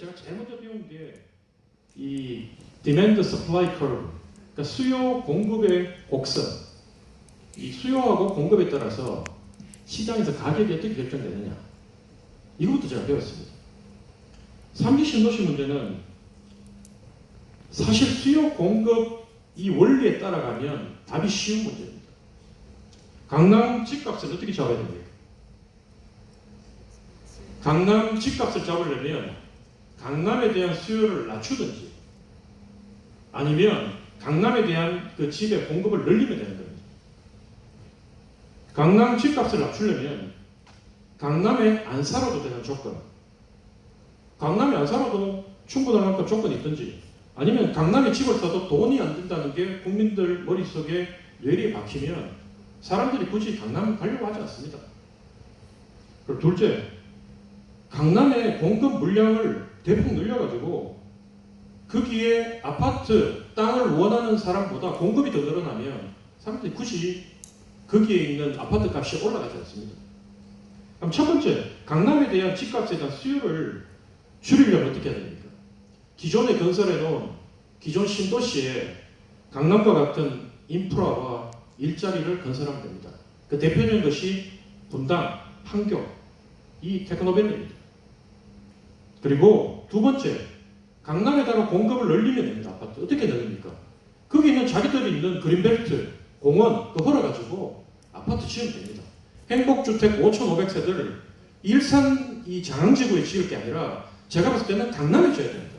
제가 제일 먼저 배운 게 이 demand supply curve, 그러니까 수요 공급의 곡선, 이 수요하고 공급에 따라서 시장에서 가격이 어떻게 결정되느냐, 이것부터 제가 배웠습니다. 3기 신도시 문제는 사실 수요 공급 이 원리에 따라가면 답이 쉬운 문제입니다. 강남 집값을 어떻게 잡아야 됩니까? 강남 집값을 잡으려면 강남에 대한 수요를 낮추든지 아니면 강남에 대한 그 집의 공급을 늘리면 되는 겁니다. 강남 집값을 낮추려면 강남에 안 살아도 되는 조건, 강남에 안 살아도 충분한 만큼 조건이 있든지, 아니면 강남에 집을 사도 돈이 안 든다는 게 국민들 머릿속에 뇌리에 박히면 사람들이 굳이 강남 가려고 하지 않습니다. 그리고 둘째, 강남의 공급 물량을 대폭 늘려가지고 거기에 아파트, 땅을 원하는 사람보다 공급이 더 늘어나면 사람들이 굳이 거기에 있는 아파트 값이 올라가지 않습니다. 그럼 첫 번째, 강남에 대한 집값에 대한 수요를 줄이려면 어떻게 해야 됩니까? 기존에 건설해놓은 기존 신도시에 강남과 같은 인프라와 일자리를 건설하면 됩니다. 그 대표적인 것이 분당, 판교, 이 테크노밸리입니다. 그리고 두 번째, 강남에다가 공급을 늘리면 됩니다. 아파트 어떻게 늘립니까? 거기 있는 자기들이 있는 그린벨트, 공원 그거 헐어가지고 아파트 지으면 됩니다. 행복주택 5,500세대를 일산 이 장항지구에 지을 게 아니라 제가 봤을 때는 강남에 지어야 됩니다.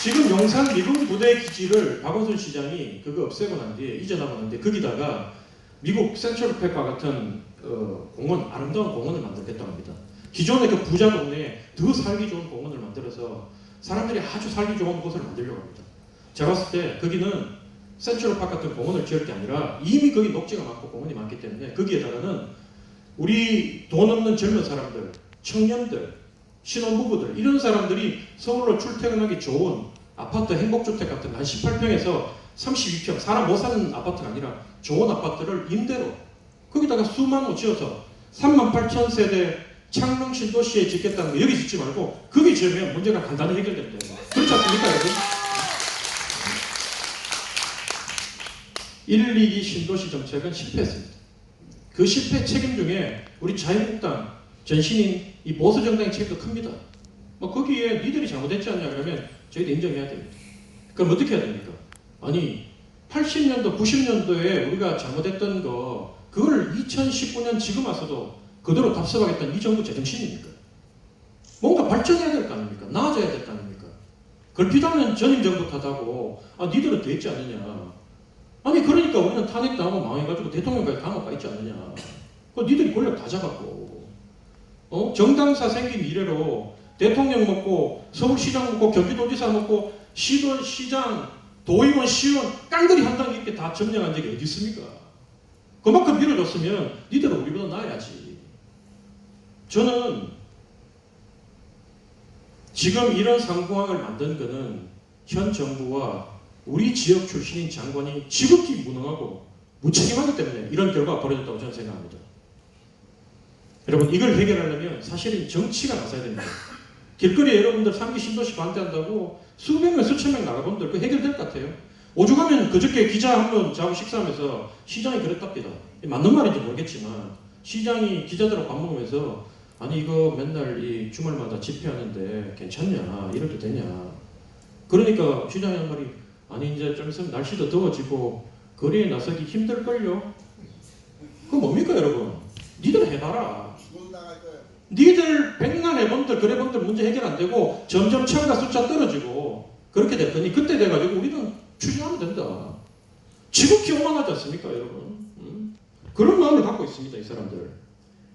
지금 용산 미군 부대 기지를 박원순 시장이 그거 없애고 난 뒤에, 이전하고 난 뒤에 거기다가 미국 센트럴팩과 같은 공원, 아름다운 공원을 만들겠다고 합니다. 기존의 그 부자 동네에 더 살기 좋은 공원을 만들어서 사람들이 아주 살기 좋은 곳을 만들려고 합니다. 제가 봤을 때 거기는 센트럴파크 같은 공원을 지을 게 아니라 이미 거기 녹지가 많고 공원이 많기 때문에 거기에다가는 우리 돈 없는 젊은 사람들, 청년들, 신혼부부들 이런 사람들이 서울로 출퇴근하기 좋은 아파트, 행복주택 같은 한 18평에서 32평, 사람 못 사는 아파트가 아니라 좋은 아파트를 임대로 거기다가 수만 호 지어서 38,000세대 창릉 신도시에 짓겠다는 거 여기 짓지 말고 거기 지으면 문제가 간단히 해결됩니다. 그렇지 않습니까, 여러분? 1, 2기 신도시 정책은 실패했습니다. 그 실패 책임 중에 우리 자유한국당 전신인 이 보수 정당의 책임도 큽니다. 거기에 니들이 잘못했지 않냐 그러면 저희도 인정해야 됩니다. 그럼 어떻게 해야 됩니까? 아니 80년도, 90년도에 우리가 잘못했던 거 그걸 2019년 지금 와서도 그대로 답습하겠다는 이 정부 제정신입니까? 뭔가 발전해야 될 거 아닙니까? 나아져야 될 거 아닙니까? 그걸 비판은 전임 정부 탓하고 니들은 돼 있지 않느냐. 아니 그러니까 우리는 탄핵당하고 망해가지고 대통령까지 당하고 있지 않느냐. 니들이 권력 다 잡았고 정당사 생긴 이래로 대통령 먹고 서울시장 먹고 경기도지사 먹고 시도, 시장, 도의원, 시의원 깡들이 한 당 이렇게 다 점령한 적이 어디 있습니까? 그만큼 밀어줬으면 니들은 우리보다 나아야지. 저는 지금 이런 상황을 만든 거는 현 정부와 우리 지역 출신인 장관이 지극히 무능하고 무책임하기 때문에 이런 결과가 벌어졌다고 저는 생각합니다. 여러분 이걸 해결하려면 사실은 정치가 나서야 됩니다. 길거리에 여러분들 3기 신도시 반대한다고 수백 명, 수천 명 나가본들 그 해결될 것 같아요. 오죽하면 그저께 기자 한 번 자고 식사하면서 시장이 그랬답니다. 맞는 말인지 모르겠지만 시장이 기자들하고 밥 먹으면서 아니 이거 맨날 이 주말마다 집회하는데 괜찮냐, 이래도 되냐. 그러니까 시장이 한 말이 아니 이제 좀 있으면 날씨도 더워지고 거리에 나서기 힘들걸요. 그거 뭡니까 여러분? 니들 해봐라. 니들 백날 해본들 그래본들 문제 해결 안 되고 점점 참가 숫자 떨어지고 그렇게 됐더니 그때 돼가지고 우리는 추진하면 된다. 지극히 오만하지 않습니까 여러분? 그런 마음을 갖고 있습니다 이 사람들.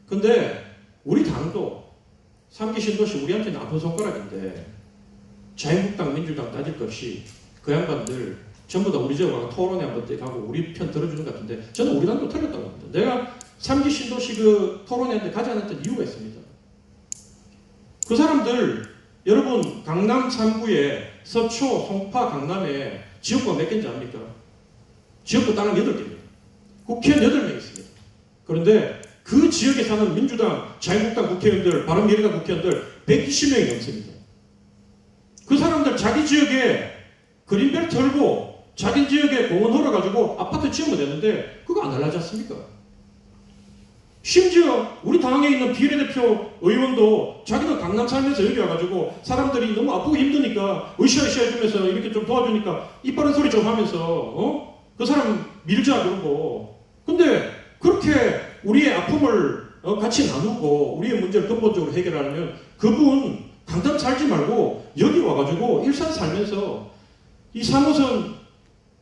근데 우리 당도 3기 신도시 우리한테는 아픈 손가락인데 자유한국당, 민주당 따질 것 없이 그 양반들 전부 다 우리 집에 가서 토론회 한번 때 가고 우리 편 들어주는 것 같은데 저는 우리 당도 틀렸다고 합니다. 내가 3기 신도시 그 토론회한테 가지 않았던 이유가 있습니다. 그 사람들 여러분 강남 3구에 서초, 송파, 강남에 지역구가 몇 개인지 압니까? 지역구 땅은 8개입니다. 국회의원 8명 있습니다. 그런데 그 지역에 사는 민주당, 자유한국당 국회의원들, 바른미래당 국회의원들 120명이 넘습니다. 그 사람들 자기 지역에 그린벨트 털고 자기 지역에 공원 헐어가지고 아파트 지으면 되는데 그거 안 하려지 않습니까? 심지어 우리 당에 있는 비례대표 의원도 자기는 강남 살면서 여기 와가지고 사람들이 너무 아프고 힘드니까 으쌰으쌰 해주면서 이렇게 좀 도와주니까 이빠른 소리 좀 하면서 그 사람 밀자 그러고, 근데 그렇게 우리의 아픔을 같이 나누고 우리의 문제를 근본적으로 해결하려면 그분 강남 살지 말고 여기 와가지고 일산 살면서 이 3호선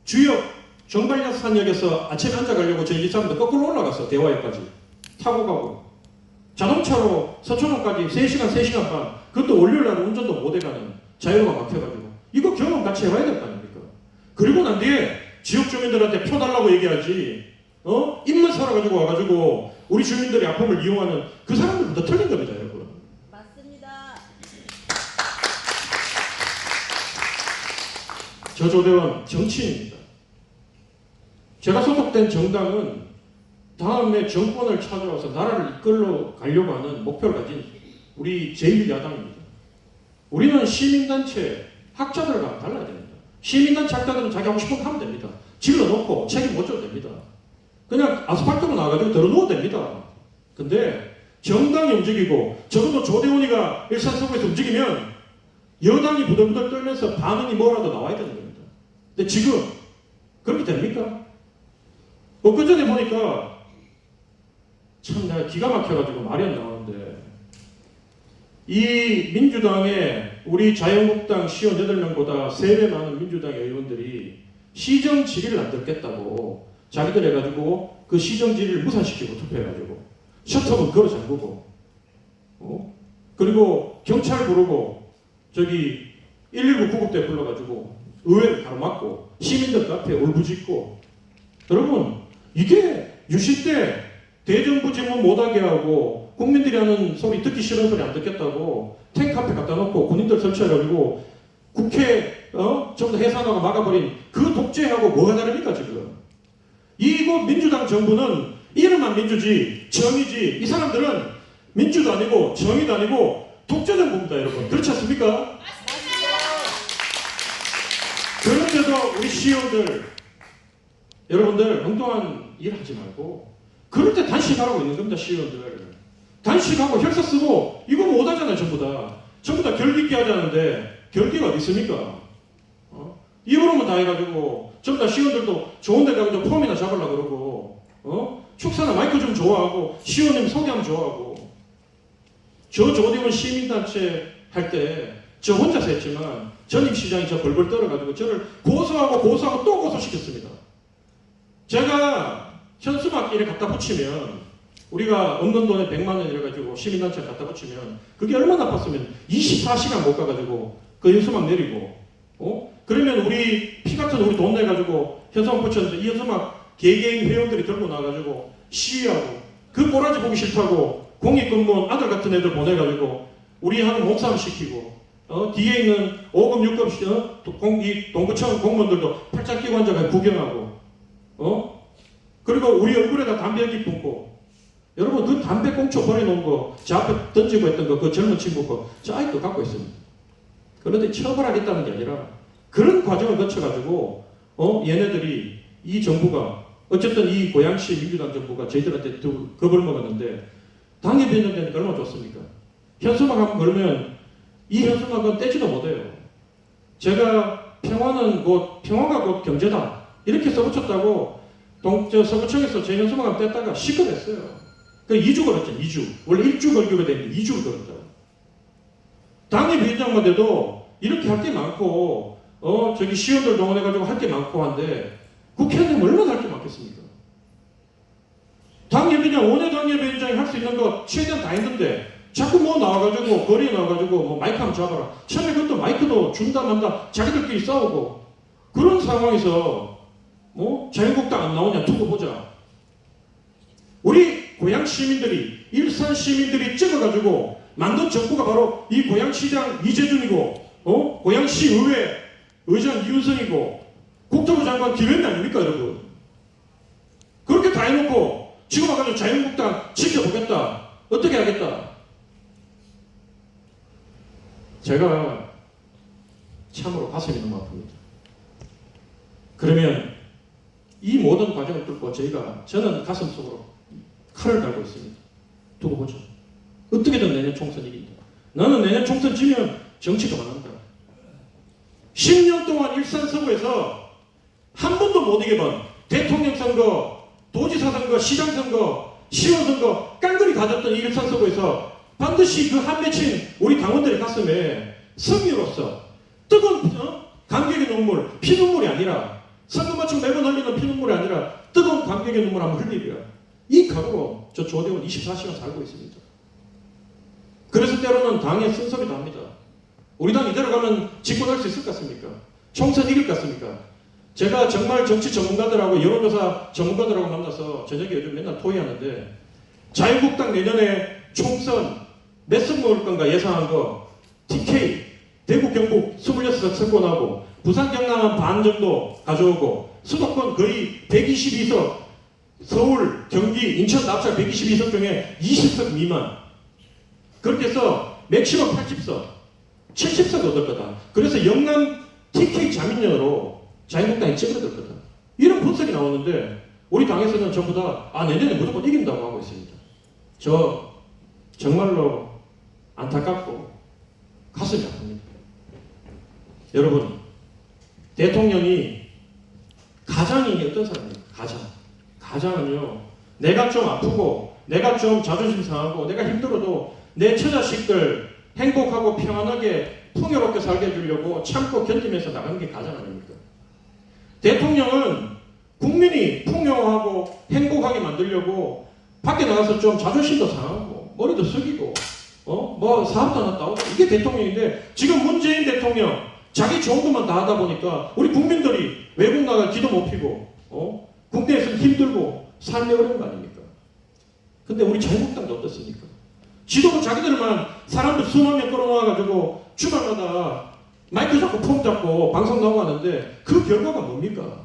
주역 정발산역에서 아침에 앉아가려고 저희 사람들 거꾸로 올라갔어. 대화역까지 타고 가고 자동차로 서초동까지 3시간 3시간 반, 그것도 월요일날 운전도 못해가는 자유로가 막혀가지고 이거 경험 같이 해봐야 될 거 아닙니까? 그리고 난 뒤에 지역 주민들한테 표 달라고 얘기하지, 입만 살아가지고 와가지고 우리 주민들의 아픔을 이용하는 그 사람들은 더 틀린 겁니다, 여러분. 맞습니다. 저 조대원 정치인입니다. 제가 소속된 정당은 다음에 정권을 찾아와서 나라를 이끌러 가려고 하는 목표를 가진 우리 제1야당입니다. 우리는 시민단체 학자들과 달라야 됩니다. 시민단체 학자들은 자기 하고 싶은 거 하면 됩니다. 질러놓고 책임 못 져도 됩니다. 그냥 아스팔트로 나가지고 들어놓어도 됩니다. 근데 정당이 움직이고 적어도 조대원이가 일산 서구에서 움직이면 여당이 부들부들 떨면서 반응이 뭐라도 나와야 되는 겁니다. 근데 지금 그렇게 됩니까? 엊그전에 보니까 참 내가 기가 막혀가지고 말이 안 나오는데, 이 민주당의 우리 자유한국당 시의원 8명보다 3배 많은 민주당의 의원들이 시정 질의를 안 듣겠다고 자기들 해가지고 그 시정 질의를 무산시키고 투표해가지고 셔터문 걸어 잠그고 그리고 경찰 부르고 저기 119 구급대 불러가지고 의회를 가로막고 시민들 앞에 울부짖고, 여러분 이게 유신 때 대정부 질문 못하게 하고 국민들이 하는 소리 듣기 싫은 소리 안 듣겠다고 탱크 앞에 갖다 놓고 군인들 설치해가지고 국회 전부 다 해산하고 막아버린 그 독재하고 뭐가 다릅니까 지금? 이거 민주당 정부는 이름만 민주지 정의지, 이 사람들은 민주도 아니고 정의도 아니고 독재 정부입니다, 여러분. 그렇지 않습니까? 그런데도 우리 시의원들 여러분들 엉뚱한 일 하지 말고 그럴 때 단식하라고 있는 겁니다. 시의원들 단식하고 혈서 쓰고 이거 못하잖아요. 전부 다 결기 있게 하자는데 결기가 어디 있습니까? 입으로만 다 해가지고 전부 다 시의원들도 좋은 데 가서 폼이나 잡으려고 그러고 축사나 마이크 좀 좋아하고 시의원님 소개하면 좋아하고. 저 조대원 시민단체 할 때 저 혼자서 했지만 전임시장이 저 벌벌 떨어가지고 저를 고소하고 또 고소시켰습니다. 제가 현수막 이래 갖다 붙이면 우리가 없는 돈에 100만 원 이래가지고 시민단체 갖다 붙이면 그게 얼마나 아팠으면 24시간 못 가가지고 그 현수막 내리고 그러면 우리 피 같은 우리 돈 내가지고 현수막 붙였는데 이 현수막 개개인 회원들이 들고 나가지고 시위하고 그 꼬라지 보기 싫다고 공익근무원 아들 같은 애들 보내가지고 우리 하는 몸싸움 시키고 뒤에 있는 5급 6급 동구청 공무원들도 팔짱 끼고 앉아가 구경하고 그리고 우리 얼굴에다 담배 연기 뿜고. 여러분 그 담배 꽁초 버려놓은 거 저 앞에 던지고 했던 거 그 젊은 친구 거 저 아직도 갖고 있습니다. 그런데 처벌하겠다는 게 아니라 그런 과정을 거쳐가지고 얘네들이 이 정부가 어쨌든 이 고양시 민주당 정부가 저희들한테 겁을 먹었는데 당에 변경되니까 얼마나 좋습니까? 현수막 한번 걸면 이 현수막은 떼지도 못해요. 제가 평화가 곧 경제다 이렇게 써붙였다고 서구청에서 제 현수막 한번 뗐다가 시급했어요. 그 2주 걸었죠. 2주. 원래 1주 걸기로 됐는데 2주를 걸었다고. 당의 위원장만 돼도 이렇게 할 게 많고 저기 시의원들 동원해가지고 할 게 많고 한데 국회의원님 얼마나 할 게 많겠습니까? 당예비장, 원외 당예비장이 할 수 있는 거 최대한 다 했는데 자꾸 나와가지고 거리에 나와가지고 마이크 한번 잡아라. 처음에 그것도 마이크도 준다 만다 자기들끼리 싸우고 그런 상황에서 자유한국당 안 나오냐 두고 보자. 우리 고양 시민들이 일산 시민들이 찍어가지고 만든 정부가 바로 이 고양시장 이재준이고 고양시 의회 의장 이윤성이고 국토부 장관 김현미 아닙니까 여러분? 그렇게 다 해놓고 지금 와가지고 자유한국당 지켜보겠다. 어떻게 하겠다. 제가 참으로 가슴이 너무 아픕니다. 그러면 이 모든 과정을 뚫고 저는 가슴속으로 칼을 달고 있습니다. 두고 보죠. 어떻게든 내년 총선 이긴다. 나는 내년 총선 지면 정치 그만한다. 10년 동안 일산 서구에서 한 번도 못 이겨본 대통령 선거, 도지사 선거, 시장 선거, 시원 선거 깡그리 가졌던 이 일산 서구에서 반드시 그 한 맺힌 우리 당원들의 가슴에 승리로서 뜨거운 감격의 눈물, 피눈물이 아니라 선거 맞춤 매번 흘리는 피눈물이 아니라 뜨거운 감격의 눈물 한번 흘리려. 이 각오로 저 조대원 24시간 살고 있습니다. 그래서 때로는 당에 쓴소리도 합니다. 우리 당 이대로 가면 집권할 수 있을 것 같습니까? 총선 이길 것 같습니까? 제가 정말 정치 전문가들하고 여론조사 전문가들하고 만나서 저녁에 요즘 맨날 토의하는데 자유한국당 내년에 총선 몇 석 먹을 건가 예상한 거 TK 대구 경북 26석 석권하고 부산 경남 한 반 정도 가져오고 수도권 거의 122석 서울 경기 인천 납작 122석 중에 20석 미만 그렇게 해서 맥시멈 80석 70석 얻을 거다. 그래서 영남 TK 자민련으로 자유한국당이 찌그러들 거다. 이런 분석이 나오는데 우리 당에서는 전부 다 내년에 무조건 이긴다고 하고 있습니다. 저 정말로 안타깝고 가슴이 아픕니다. 여러분 대통령이 가장이 어떤 사람입니까? 가장은요 내가 좀 아프고 내가 좀 자존심 상하고 내가 힘들어도 내 처자식들 행복하고 평안하게 풍요롭게 살게 해주려고 참고 견디면서 나가는 게 가장 아닙니까? 대통령은 국민이 풍요하고 행복하게 만들려고 밖에 나가서 좀 자존심도 상하고 머리도 숙이고 뭐 사업도 하나 따오고 이게 대통령인데 지금 문재인 대통령 자기 좋은 것만 다 하다 보니까 우리 국민들이 외국 나갈 기도 못 피고 국내에서는 힘들고 삶이 어려운 거 아닙니까? 근데 우리 자유한국당도 어떻습니까? 지도부 자기들만 사람들 수만 명 끌어모아가지고 주말마다 마이크 잡고 폼 잡고 방송 나오고 하는데 그 결과가 뭡니까?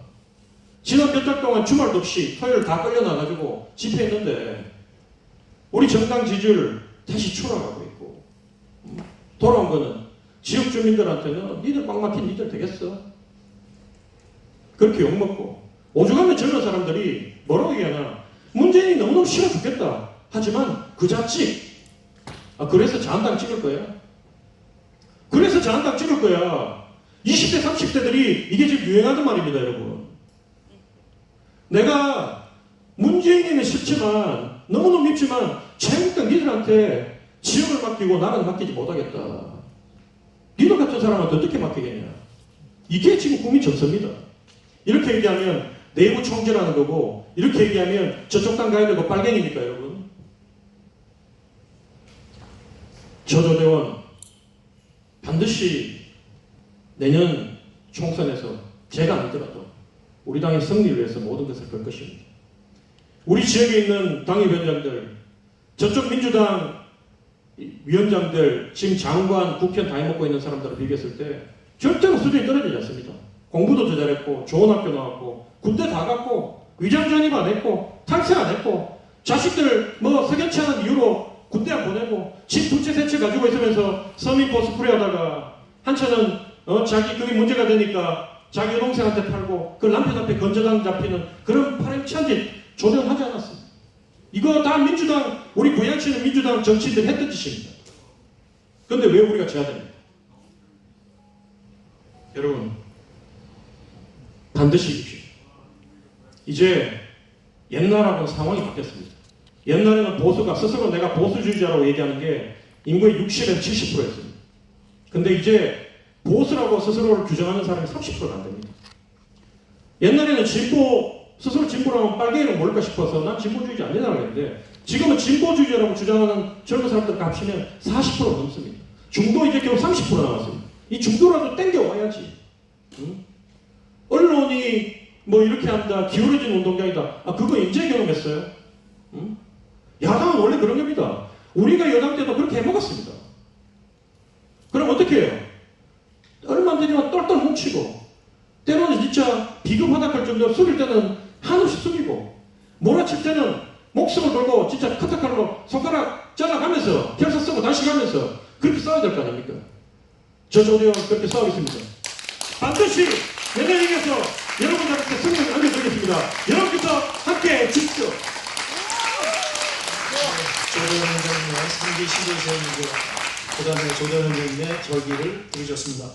지난 몇 달 동안 주말도 없이 토요일 다 끌려나가지고 집회했는데 우리 정당 지지율 다시 추락하고 있고 돌아온 거는 지역 주민들한테는 니들 꽉 막힌 니들 되겠어? 그렇게 욕먹고 오죽하면 젊은 사람들이 뭐라고 얘기하나 문재인이 너무너무 싫어 죽겠다 하지만 그 자식 그래서 자한당 찍을 거야? 그래서 자한당 찍을 거야. 20대 30대들이 이게 지금 유행하는 말입니다 여러분. 내가 문재인이는 싫지만 너무너무 밉지만 자유한국당 니들한테 지역을 맡기고 나라를 맡기지 못하겠다. 니들 같은 사람한테 어떻게 맡기겠냐. 이게 지금 국민 전선입니다. 이렇게 얘기하면 내부 총질하는 거고 이렇게 얘기하면 저쪽 당 가야 되고 빨갱이니까 여러분. 조대원 반드시 내년 총선에서 제가 아니더라도 우리 당의 승리를 위해서 모든 것을 걸 것입니다. 우리 지역에 있는 당협위원장들 저쪽 민주당 위원장들 지금 장관, 국회의원 다 해먹고 있는 사람들을 비교했을 때 절대로 수준이 떨어지지 않습니다. 공부도 더 잘했고 좋은 학교 나왔고 군대 다 갔고 위장 전입 안 했고 탈세 안 했고 자식들 뭐 석연치 않은 이유로 군대 안 보내고 집 두채 세 채 가지고 있으면서 서민 보스프레 하다가 한차는 자기 그게 문제가 되니까 자기 여동생한테 팔고 그 남편 앞에 건져당 잡히는 그런 파렴치한 짓 조대원하지 않았습니다. 이거 다 민주당 우리 고향치는 민주당 정치인들이 했던 짓입니다. 그런데 왜 우리가 져야 됩니까? 여러분 반드시 이깁시오. 이제 옛날하고는 상황이 바뀌었습니다. 옛날에는 보수가 스스로 내가 보수주의자라고 얘기하는 게 인구의 60에서 70%였습니다. 근데 이제 보수라고 스스로를 규정하는 사람이 30%가 안 됩니다. 옛날에는 스스로 진보라면 빨갱이는 뭘까 싶어서 난 진보주의자 아니라고 했는데 지금은 진보주의자라고 주장하는 젊은 사람들 합치면 40% 넘습니다. 중도 이제 겨우 30% 남았습니다. 이 중도라도 땡겨와야지. 응? 언론이 뭐 이렇게 한다, 기울어진 운동장이다. 그거 언제 경험했어요? 응? 야당은 원래 그런 겁니다. 우리가 여당 때도 그렇게 해먹었습니다. 그럼 어떻게 해요? 얼마 안 되지만 똘똘 뭉치고 때로는 진짜 비겁하다 할 정도로 숙일 때는 한없이 숙이고 몰아칠 때는 목숨을 걸고 진짜 카타칼로 손가락 잘라가면서 결사 쓰고 다시 가면서 그렇게 싸워야 될 거 아닙니까? 저 조대원 그렇게 싸우겠습니다. 반드시 내년에 이겨서 여러분들한테 승리를 안겨드리겠습니다. 여러분께서 함께 해주십시오. 조대원 원장님의 3기 15세이고 그 다음에 조대원 원장님의 결기를 들으셨습니다.